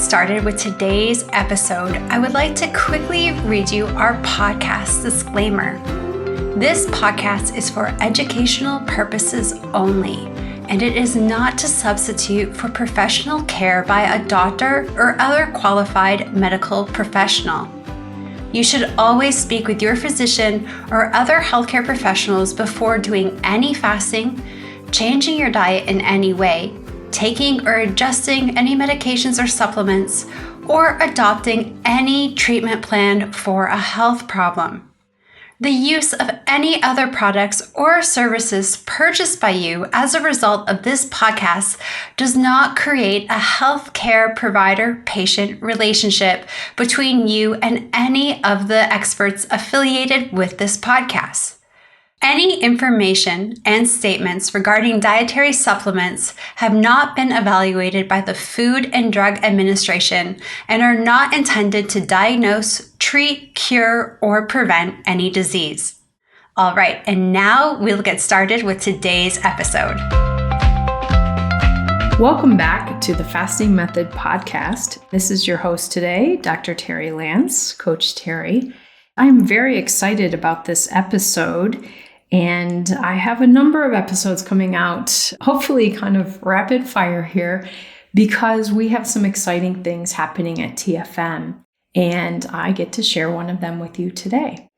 started with today's episode, I would like to quickly read you our podcast disclaimer. This podcast is for educational purposes only, and it is not to substitute for professional care by a doctor or other qualified medical professional. You should always speak with your physician or other healthcare professionals before doing any fasting, changing your diet in any way, taking or adjusting any medications or supplements, or adopting any treatment plan for a health problem. The use of any other products or services purchased by you as a result of this podcast does not create a healthcare provider-patient relationship between you and any of the experts affiliated with this podcast. Any information and statements regarding dietary supplements have not been evaluated by the Food and Drug Administration and are not intended to diagnose, treat, cure, or prevent any disease. All right, and now we'll get started with today's episode. Welcome back to the Fasting Method podcast. This is your host today, Dr. Terri Lance, Coach Terri. I'm very excited about this episode. And I have a number of episodes coming out, hopefully kind of rapid fire here, because we have some exciting things happening at TFM, and I get to share one of them with you today.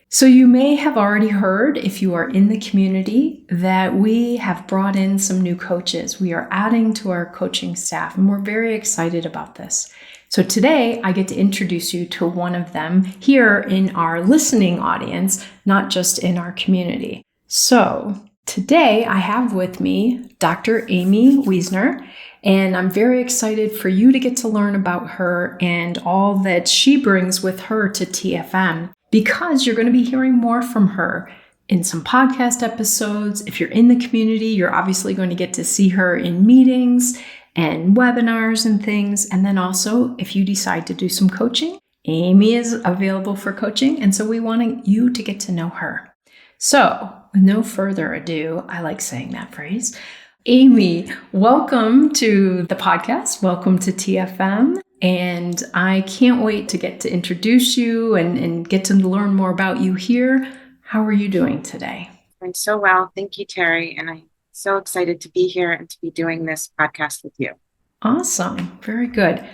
So you may have already heard, if you are in the community, that we have brought in some new coaches. We are adding to our coaching staff, and we're very excited about this. So today, I get to introduce you to one of them here in our listening audience, not just in our community. So today, I have with me Dr. Amy Wiesner, and I'm very excited for you to get to learn about her and all that she brings with her to TFM, because you're going to be hearing more from her in some podcast episodes. If you're in the community, you're obviously going to get to see her in meetings and webinars and things. And then also, if you decide to do some coaching, Amy is available for coaching. And so we want you to get to know her. So with no further ado, I like saying that phrase. Amy, welcome to the podcast. Welcome to TFM. And I can't wait to get to introduce you and get to learn more about you here. How are you doing today? I'm so well. Thank you, Terri. And I'm so excited to be here and to be doing this podcast with you. Awesome. Very good.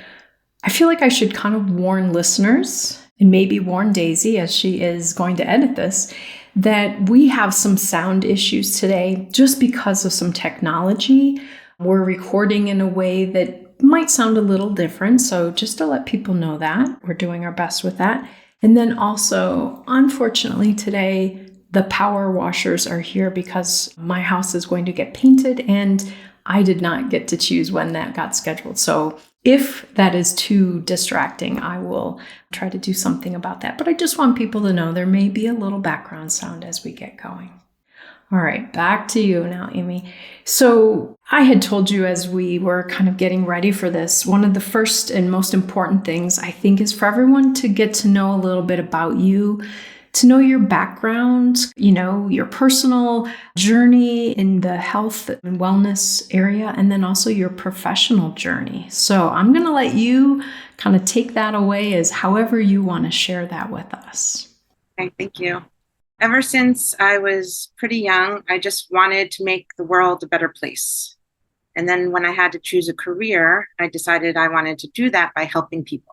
I feel like I should kind of warn listeners, and maybe warn Daisy as she is going to edit this, that we have some sound issues today just because of some technology. We're recording in a way that might sound a little different. So just to let people know that, we're doing our best with that. And then also, unfortunately today, the power washers are here because my house is going to get painted and I did not get to choose when that got scheduled. So if that is too distracting, I will try to do something about that. But I just want people to know there may be a little background sound as we get going. All right, back to you now, Amy. So I had told you as we were kind of getting ready for this, one of the first and most important things I think is for everyone to get to know a little bit about you, to know your background, your personal journey in the health and wellness area, and then also your professional journey. So I'm going to let you kind of take that away as however you want to share that with us. Okay, thank you. Ever since I was pretty young, I just wanted to make the world a better place. And then when I had to choose a career, I decided I wanted to do that by helping people.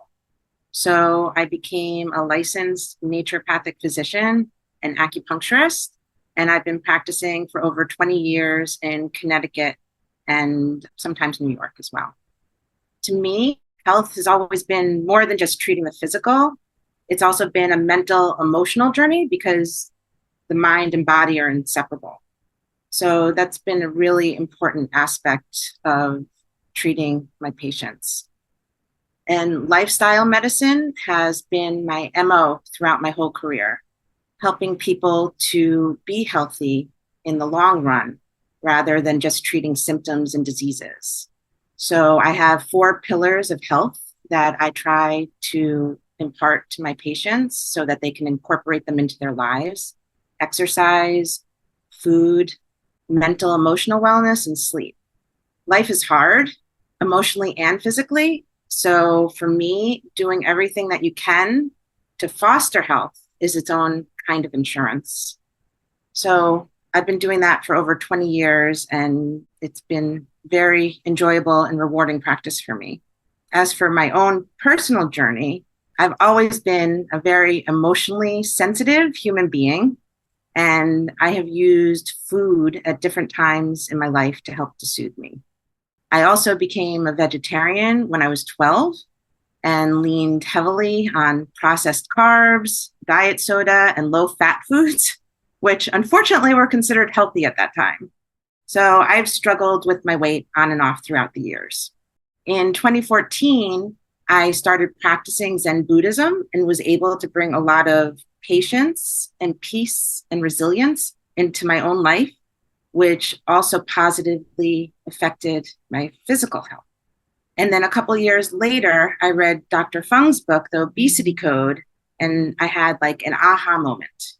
So I became a licensed naturopathic physician and acupuncturist, and I've been practicing for over 20 years in Connecticut and sometimes New York as well. To me, health has always been more than just treating the physical. It's also been a mental, emotional journey because the mind and body are inseparable. So that's been a really important aspect of treating my patients. And lifestyle medicine has been my MO throughout my whole career, helping people to be healthy in the long run rather than just treating symptoms and diseases. So I have 4 pillars of health that I try to impart to my patients so that they can incorporate them into their lives: exercise, food, mental, emotional wellness, and sleep. Life is hard, emotionally and physically, So for me, doing everything that you can to foster health is its own kind of insurance. So I've been doing that for over 20 years, and it's been very enjoyable and rewarding practice for me. As for my own personal journey, I've always been a very emotionally sensitive human being, and I have used food at different times in my life to help to soothe me. I also became a vegetarian when I was 12 and leaned heavily on processed carbs, diet soda, and low fat foods, which unfortunately were considered healthy at that time. So I've struggled with my weight on and off throughout the years. In 2014, I started practicing Zen Buddhism and was able to bring a lot of patience and peace and resilience into my own life, which also positively affected my physical health. And then a couple of years later, I read Dr. Fung's book, The Obesity Code, and I had like an aha moment.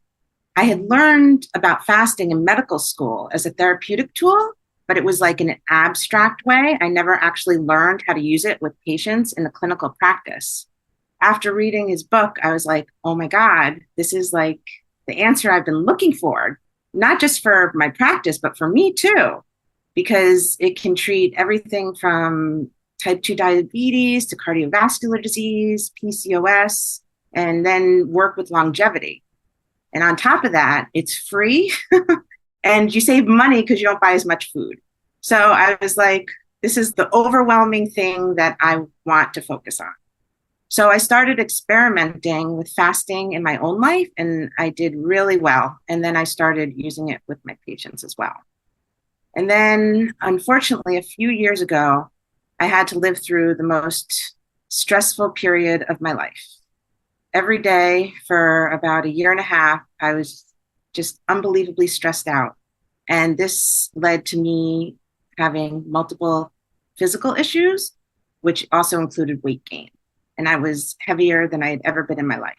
I had learned about fasting in medical school as a therapeutic tool, but it was like in an abstract way. I never actually learned how to use it with patients in a clinical practice. After reading his book, I was like, oh my God, this is like the answer I've been looking for, not just for my practice, but for me too, because it can treat everything from type 2 diabetes to cardiovascular disease, PCOS, and then work with longevity. And on top of that, it's free and you save money because you don't buy as much food. So I was like, this is the overwhelming thing that I want to focus on. So I started experimenting with fasting in my own life, and I did really well. And then I started using it with my patients as well. And then, unfortunately, a few years ago, I had to live through the most stressful period of my life. Every day for about a year and a half, I was just unbelievably stressed out. And this led to me having multiple physical issues, which also included weight gain. And I was heavier than I had ever been in my life.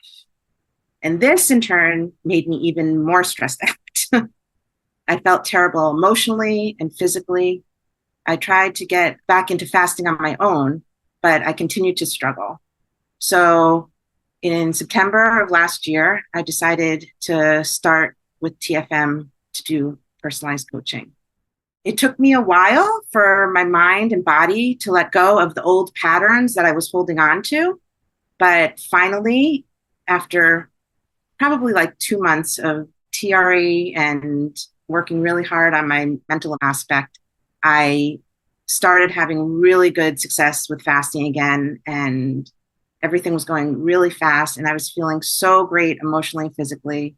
And this in turn made me even more stressed out. I felt terrible emotionally and physically. I tried to get back into fasting on my own, but I continued to struggle. So in September of last year, I decided to start with TFM to do personalized coaching. It took me a while for my mind and body to let go of the old patterns that I was holding on to. But finally, after probably like 2 months of TRE and working really hard on my mental aspect, I started having really good success with fasting again, and everything was going really fast, and I was feeling so great emotionally and physically.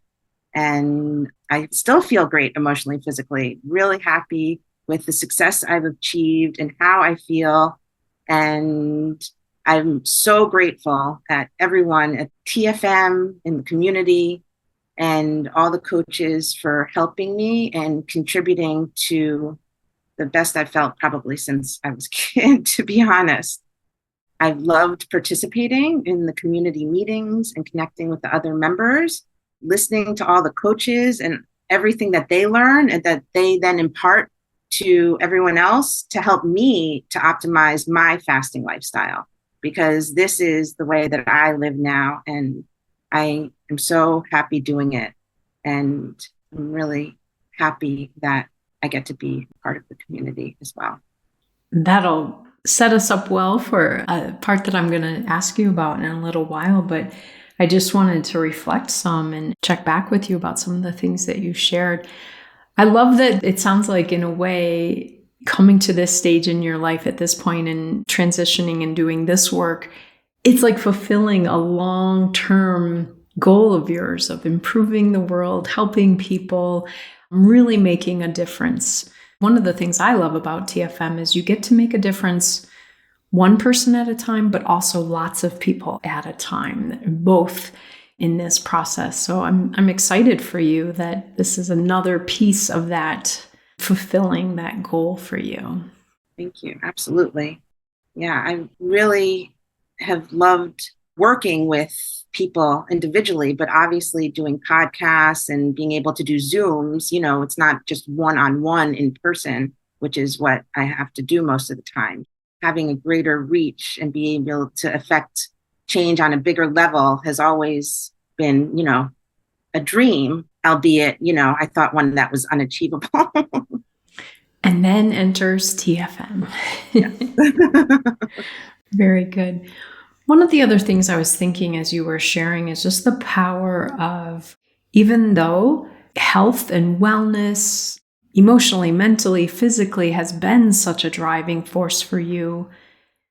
And I still feel great emotionally and physically, really happy with the success I've achieved and how I feel. And I'm so grateful that everyone at TFM, in the community, and all the coaches for helping me and contributing to the best I've felt probably since I was a kid, to be honest. I've loved participating in the community meetings and connecting with the other members, listening to all the coaches and everything that they learn and that they then impart to everyone else to help me to optimize my fasting lifestyle, because this is the way that I live now. And I am so happy doing it. And I'm really happy that I get to be part of the community as well. That'll set us up well for a part that I'm going to ask you about in a little while, but I just wanted to reflect some and check back with you about some of the things that you shared. I love that it sounds like, in a way, coming to this stage in your life at this point and transitioning and doing this work, it's like fulfilling a long-term goal of yours of improving the world, helping people, really making a difference. One of the things I love about TFM is you get to make a difference one person at a time, but also lots of people at a time, both in this process. So I'm excited for you that this is another piece of that, fulfilling that goal for you. Thank you. Absolutely. Yeah, I really have loved working with people individually, but obviously doing podcasts and being able to do Zooms, it's not just one-on-one in person, which is what I have to do most of the time. having a greater reach and being able to affect change on a bigger level has always been, a dream, albeit, I thought one that was unachievable. And then enters TFM. Very good. One of the other things I was thinking as you were sharing is just the power of, even though health and wellness, emotionally, mentally, physically, has been such a driving force for you,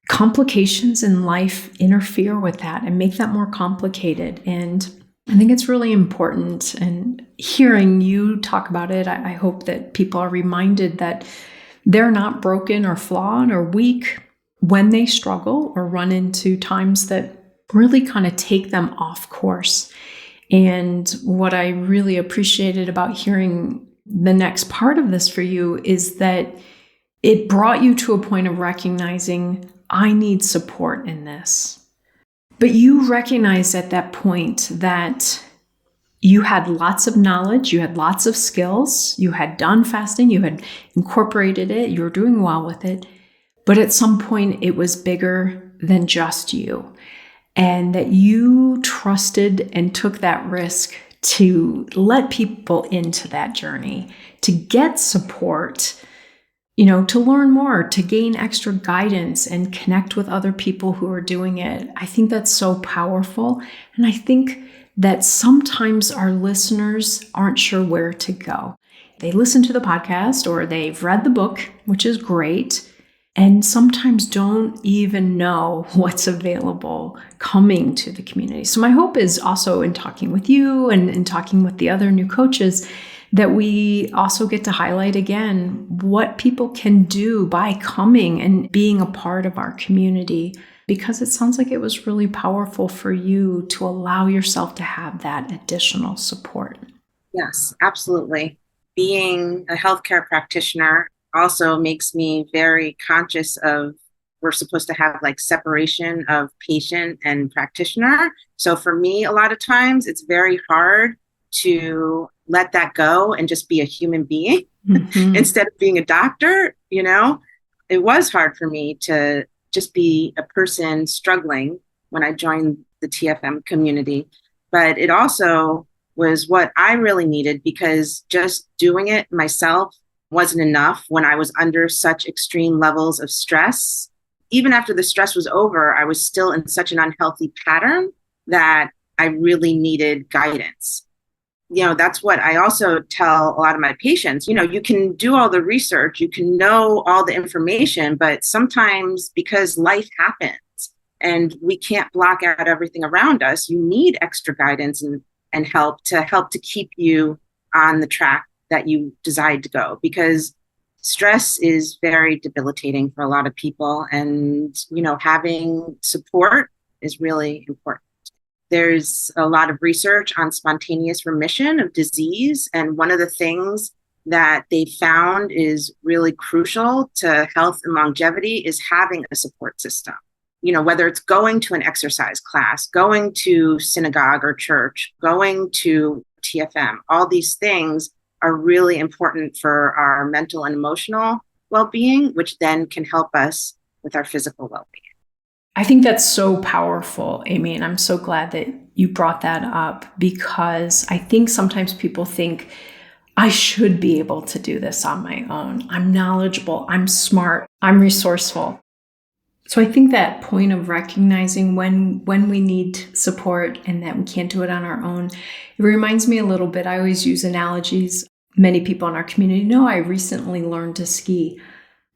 complications in life interfere with that and make that more complicated. And I think it's really important. And hearing you talk about it, I hope that people are reminded that they're not broken or flawed or weak when they struggle or run into times that really kind of take them off course. And what I really appreciated about hearing the next part of this for you is that it brought you to a point of recognizing, I need support in this. But you recognized at that point that you had lots of knowledge, you had lots of skills, you had done fasting, you had incorporated it, you were doing well with it. But at some point, it was bigger than just you. And that you trusted and took that risk to let people into that journey, to get support, to learn more, to gain extra guidance and connect with other people who are doing it. I think that's so powerful. And I think that sometimes our listeners aren't sure where to go. They listen to the podcast or they've read the book, which is great, and sometimes don't even know what's available coming to the community. So my hope is also in talking with you and in talking with the other new coaches that we also get to highlight again what people can do by coming and being a part of our community, because it sounds like it was really powerful for you to allow yourself to have that additional support. Yes, absolutely. Being a healthcare practitioner also makes me very conscious of, we're supposed to have like separation of patient and practitioner. So for me, a lot of times it's very hard to let that go and just be a human being instead of being a doctor. It was hard for me to just be a person struggling when I joined the TFM community, but it also was what I really needed, because just doing it myself wasn't enough when I was under such extreme levels of stress. Even after the stress was over, I was still in such an unhealthy pattern that I really needed guidance. That's what I also tell a lot of my patients. You can do all the research, you can know all the information, but sometimes because life happens and we can't block out everything around us, you need extra guidance and help to keep you on the track that you decide to go, because stress is very debilitating for a lot of people. And, having support is really important. There's a lot of research on spontaneous remission of disease. And one of the things that they found is really crucial to health and longevity is having a support system. Whether it's going to an exercise class, going to synagogue or church, going to TFM, all these things are really important for our mental and emotional well-being, which then can help us with our physical well-being. I think that's so powerful, Amy, and I'm so glad that you brought that up, because I think sometimes people think, I should be able to do this on my own. I'm knowledgeable, I'm smart, I'm resourceful. So I think that point of recognizing when we need support and that we can't do it on our own, it reminds me a little bit. I always use analogies. Many people in our community know I recently learned to ski.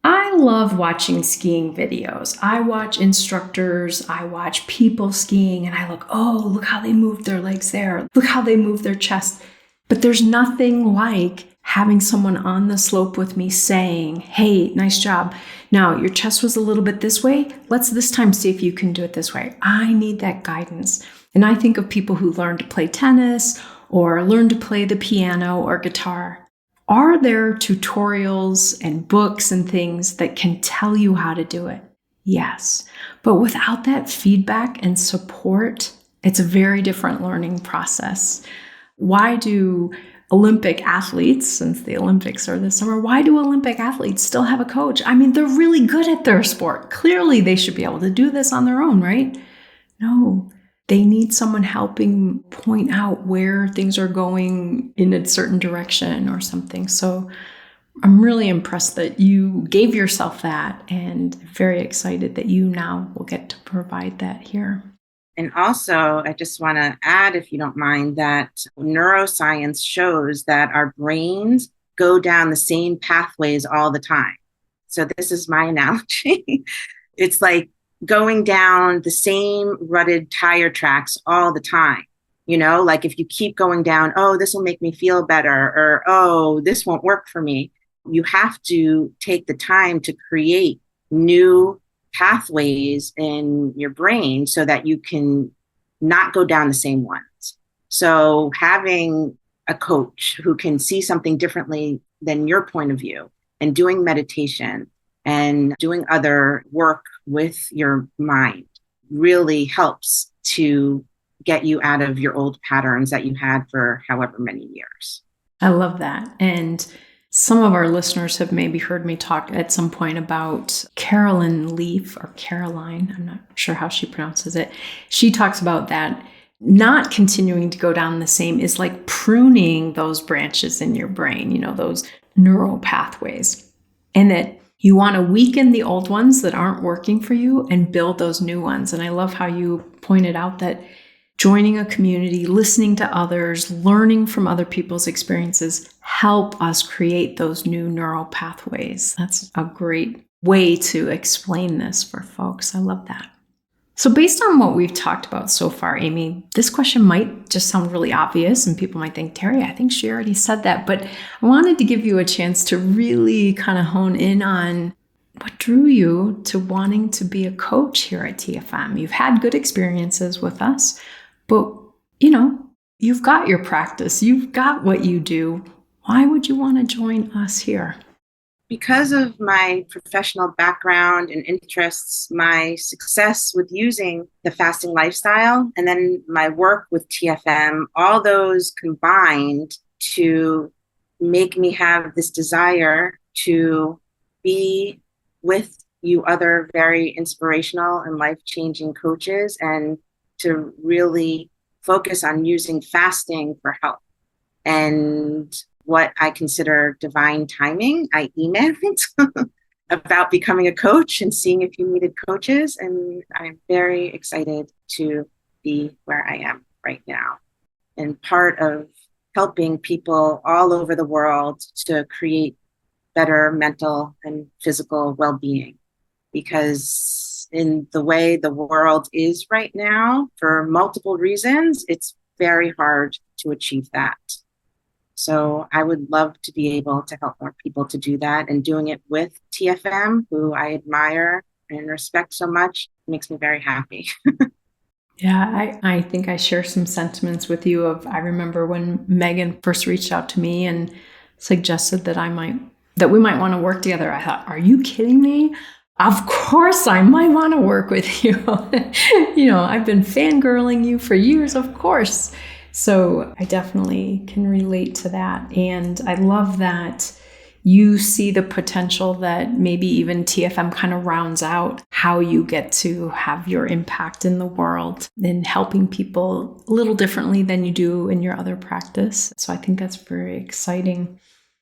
I love watching skiing videos. I watch instructors, I watch people skiing, and I look how they move their legs there. Look how they move their chest. But there's nothing like having someone on the slope with me saying, hey, nice job. Now, your chest was a little bit this way. Let's this time see if you can do it this way. I need that guidance. And I think of people who learn to play tennis or learn to play the piano or guitar. Are there tutorials and books and things that can tell you how to do it? Yes. But without that feedback and support, it's a very different learning process. Why do Olympic athletes, since the Olympics are this summer, why do Olympic athletes still have a coach? I mean, they're really good at their sport. Clearly, they should be able to do this on their own, right? No, they need someone helping point out where things are going in a certain direction or something. So I'm really impressed that you gave yourself that, and very excited that you now will get to provide that here. And also, I just want to add, if you don't mind, that neuroscience shows that our brains go down the same pathways all the time. So this is my analogy. It's like going down the same rutted tire tracks all the time. You know, like if you keep going down, oh, this will make me feel better, or, oh, this won't work for me. You have to take the time to create new pathways in your brain so that you can not go down the same ones. So having a coach who can see something differently than your point of view, and doing meditation and doing other work with your mind really helps to get you out of your old patterns that you had for however many years. I love that. And some of our listeners have maybe heard me talk at some point about Caroline Leaf, or Caroline, I'm not sure how she pronounces it. She talks about that not continuing to go down the same is like pruning those branches in your brain, you know, those neural pathways, and that you want to weaken the old ones that aren't working for you and build those new ones. And I love how you pointed out that joining a community, listening to others, learning from other people's experiences help us create those new neural pathways. That's a great way to explain this for folks. I love that. So based on what we've talked about so far, Amy, this question might just sound really obvious and people might think, Terri, I think she already said that. But I wanted to give you a chance to really kind of hone in on what drew you to wanting to be a coach here at TFM. You've had good experiences with us, but, you know, you've got your practice, you've got what you do. Why would you want to join us here? Because of my professional background and interests, my success with using the fasting lifestyle, and then my work with TFM, all those combined to make me have this desire to be with you other very inspirational and life-changing coaches, and to really focus on using fasting for health. And what I consider divine timing, I emailed about becoming a coach and seeing if you needed coaches. And I'm very excited to be where I am right now. And part of helping people all over the world to create better mental and physical well-being. Because in the way the world is right now, for multiple reasons, it's very hard to achieve that. So I would love to be able to help more people to do that, and doing it with TFM, who I admire and respect so much, makes me very happy. Yeah, I think I share some sentiments with you I remember when Megan first reached out to me and suggested that we might want to work together. I thought, are you kidding me? Of course I might want to work with you. You know, I've been fangirling you for years, of course. So I definitely can relate to that. And I love that you see the potential that maybe even TFM kind of rounds out how you get to have your impact in the world and helping people a little differently than you do in your other practice. So I think that's very exciting.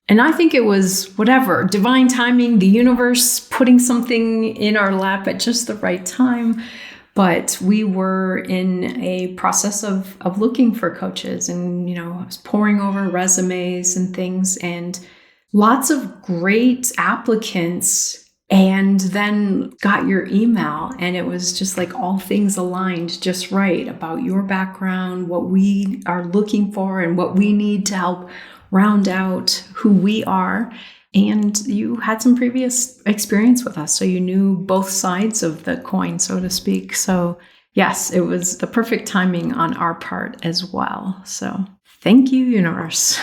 And I think it was divine timing, the universe putting something in our lap at just the right time. But we were in a process of looking for coaches, and, you know, I was poring over resumes and things, and lots of great applicants, and then got your email, and it was just like all things aligned just right about your background, what we are looking for, and what we need to help round out who we are. And you had some previous experience with us, so you knew both sides of the coin, so to speak. So yes, it was the perfect timing on our part as well. So thank you, universe.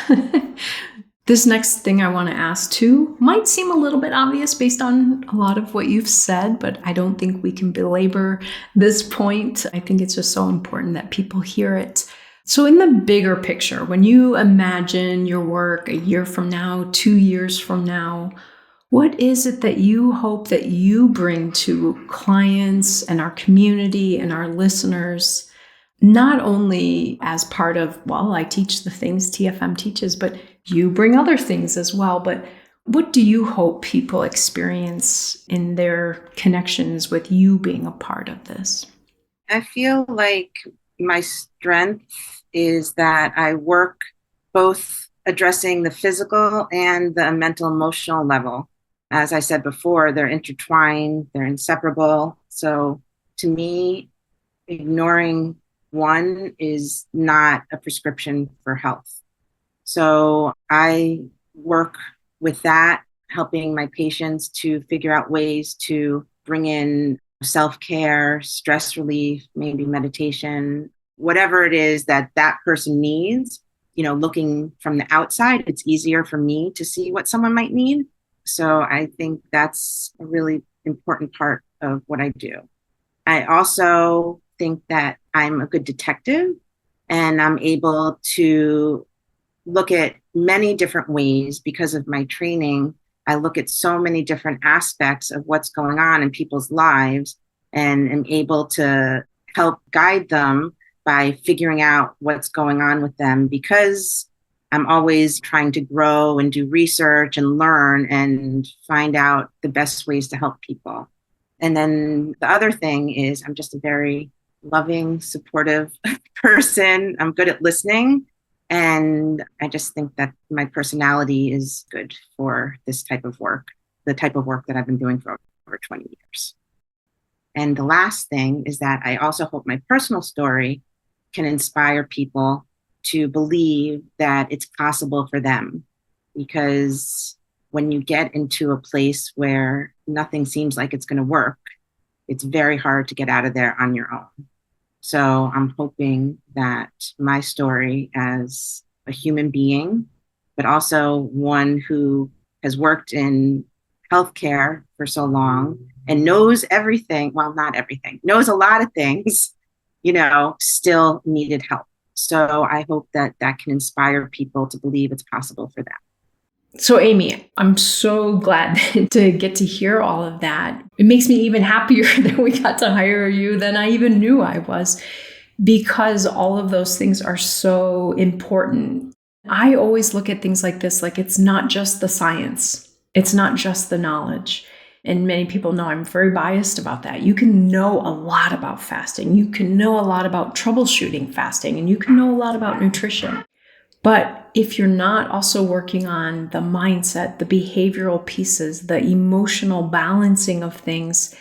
This next thing I want to ask too might seem a little bit obvious based on a lot of what you've said, but I don't think we can belabor this point. I think it's just so important that people hear it. So in the bigger picture, when you imagine your work a year from now, 2 years from now, what is it that you hope that you bring to clients and our community and our listeners, not only as part of, well, I teach the things TFM teaches, but you bring other things as well. But what do you hope people experience in their connections with you being a part of this? I feel like my strength is that I work both addressing the physical and the mental emotional level. As I said before, they're intertwined, they're inseparable. So to me, ignoring one is not a prescription for health. So I work with that, helping my patients to figure out ways to bring in self-care, stress relief, maybe meditation, whatever it is that that person needs. Looking from the outside, it's easier for me to see what someone might need. So I think that's a really important part of what I do. I also think that I'm a good detective and I'm able to look at many different ways because of my training. I look at so many different aspects of what's going on in people's lives and am able to help guide them by figuring out what's going on with them, because I'm always trying to grow and do research and learn and find out the best ways to help people. And then the other thing is I'm just a very loving, supportive person. I'm good at listening. And I just think that my personality is good for this type of work, the type of work that I've been doing for over 20 years. And the last thing is that I also hope my personal story can inspire people to believe that it's possible for them. Because when you get into a place where nothing seems like it's going to work, it's very hard to get out of there on your own. So I'm hoping that my story as a human being, but also one who has worked in healthcare for so long and knows everything, well, not everything, knows a lot of things, still needed help. So I hope that that can inspire people to believe it's possible for them. So Amy, I'm so glad to get to hear all of that. It makes me even happier that we got to hire you than I even knew I was, because all of those things are so important. I always look at things like this, like it's not just the science. It's not just the knowledge. And many people know I'm very biased about that. You can know a lot about fasting. You can know a lot about troubleshooting fasting, and you can know a lot about nutrition. But if you're not also working on the mindset, the behavioral pieces, the emotional balancing of things,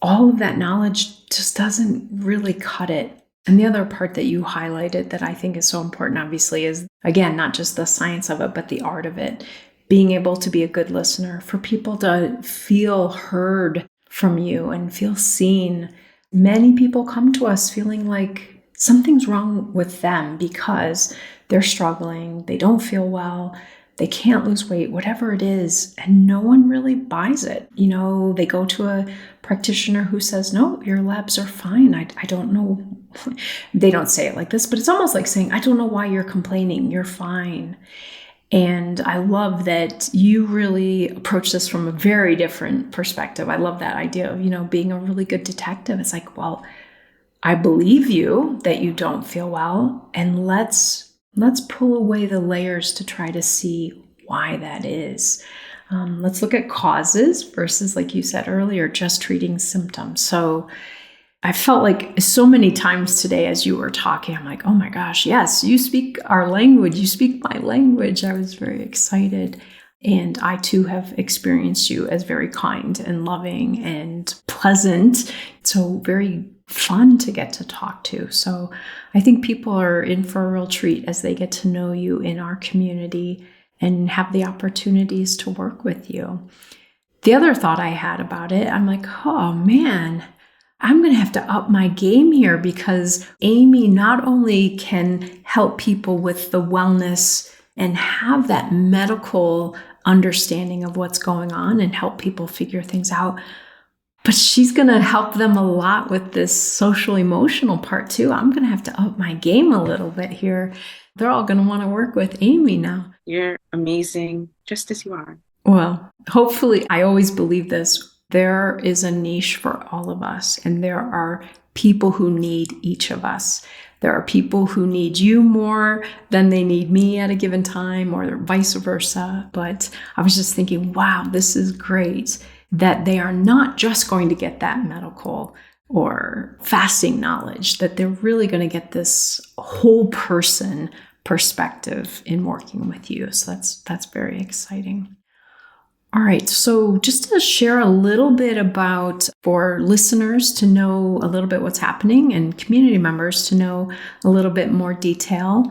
all of that knowledge just doesn't really cut it. And the other part that you highlighted that I think is so important, obviously, is, again, not just the science of it, but the art of it. Being able to be a good listener, for people to feel heard from you and feel seen. Many people come to us feeling like something's wrong with them because they're struggling, they don't feel well, they can't lose weight, whatever it is, and no one really buys it. They go to a practitioner who says, no, your labs are fine. I don't know. They don't say it like this, but it's almost like saying, I don't know why you're complaining. You're fine. And I love that you really approach this from a very different perspective. I love that idea of, being a really good detective. It's like, well, I believe you that you don't feel well, and let's pull away the layers to try to see why that is. Let's look at causes versus, like you said earlier, just treating symptoms. So I felt like so many times today as you were talking, I'm like, oh my gosh, yes, you speak our language, you speak my language. I was very excited. And I too have experienced you as very kind and loving and pleasant. So very fun to get to talk to. So I think people are in for a real treat as they get to know you in our community and have the opportunities to work with you. The other thought I had about it, I'm like, oh man, I'm going to have to up my game here, because Amy not only can help people with the wellness and have that medical understanding of what's going on and help people figure things out, But she's going to help them a lot with this social emotional part too. I'm going to have to up my game a little bit here. They're all going to want to work with Amy now. You're amazing, just as you are. Well, hopefully, I always believe this. There is a niche for all of us, and there are people who need each of us. There are people who need you more than they need me at a given time, or vice versa. But I was just thinking, wow, this is great that they are not just going to get that medical or fasting knowledge, that they're really going to get this whole person perspective in working with you. So that's very exciting. All right, so just to share a little bit about, for listeners to know a little bit what's happening and community members to know a little bit more detail,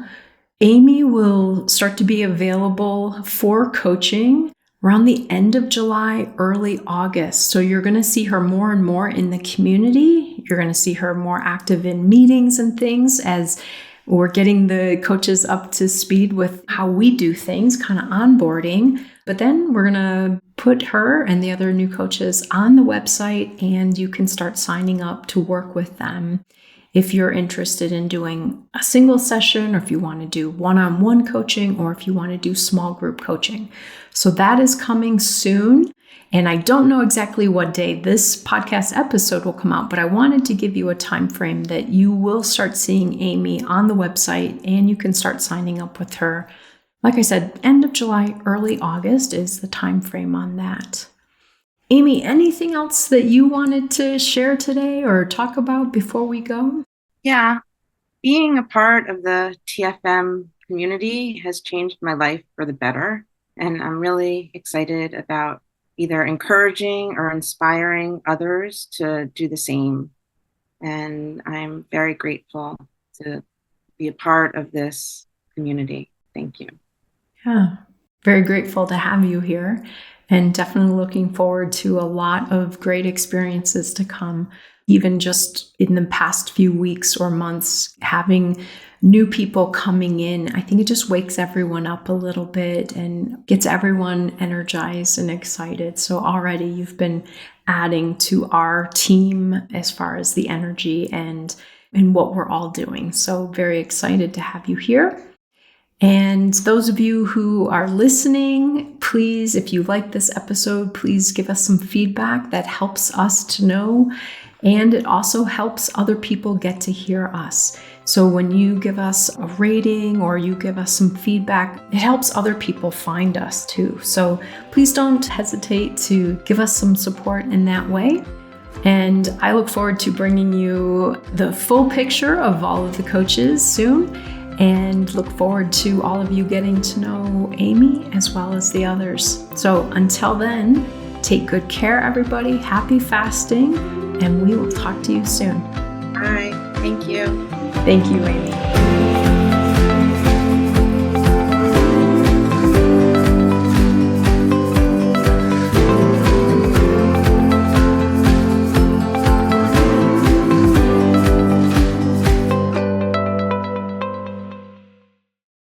Amy will start to be available for coaching around the end of July, early August. So you're going to see her more and more in the community. You're going to see her more active in meetings and things as we're getting the coaches up to speed with how we do things, kind of onboarding. But then we're going to put her and the other new coaches on the website, and you can start signing up to work with them if you're interested in doing a single session, or if you want to do one-on-one coaching, or if you want to do small group coaching. So that is coming soon. And I don't know exactly what day this podcast episode will come out, but I wanted to give you a time frame that you will start seeing Amy on the website, and you can start signing up with her. Like I said, end of July, early August is the time frame on that. Amy, anything else that you wanted to share today or talk about before we go? Yeah, being a part of the TFM community has changed my life for the better. And I'm really excited about either encouraging or inspiring others to do the same. And I'm very grateful to be a part of this community. Thank you. Yeah, very grateful to have you here, and definitely looking forward to a lot of great experiences to come. Even just in the past few weeks or months, having new people coming in, I think it just wakes everyone up a little bit and gets everyone energized and excited. So already you've been adding to our team as far as the energy and what we're all doing. So very excited to have you here. And those of you who are listening, please, if you like this episode, please give us some feedback. That helps us to know, and it also helps other people get to hear us. So when you give us a rating or you give us some feedback, it helps other people find us too. So please don't hesitate to give us some support in that way. And I look forward to bringing you the full picture of all of the coaches soon, and look forward to all of you getting to know Amy as well as the others. So until then, take good care, everybody. Happy fasting, and we will talk to you soon. Bye. Thank you. Thank you, Amy.